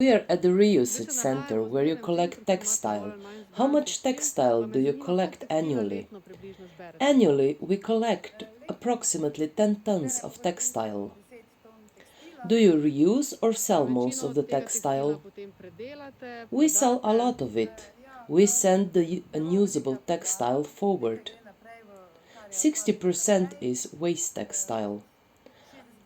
We are at the reusage center where you collect textile. How much textile do you collect annually? Annually, we collect approximately 10 tons of textile. Do you reuse or sell most of the textile? We sell a lot of it. We send the unusable textile forward. 60% is waste textile.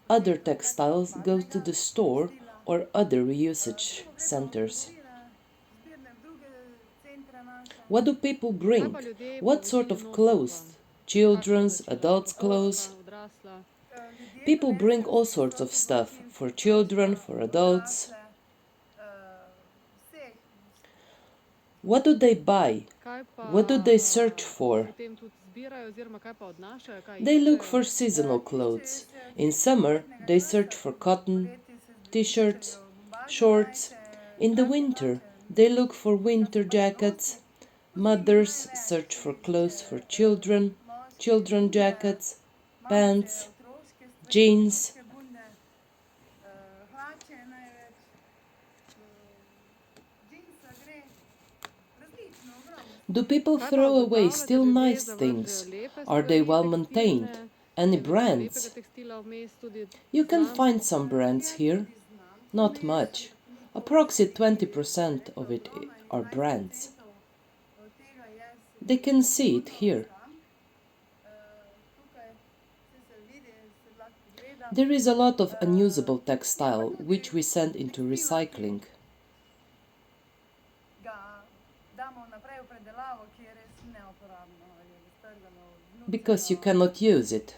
Other textiles go to the store or other reusage centers. What do people bring? What sort of clothes? Children's, adults' clothes? People bring all sorts of stuff, for children, for adults. What do they buy? What do they search for? They look for seasonal clothes. In summer, they search for cotton, t-shirts, shorts. In the winter, they look for winter jackets. Mothers search for clothes for children, children jackets, pants, jeans. Do people throw away still nice things? Are they well maintained? Any brands? You can find some brands here. Not much. Approximately 20% of it are brands. They can see it here. There is a lot of unusable textile which we send into recycling. Because you cannot use it.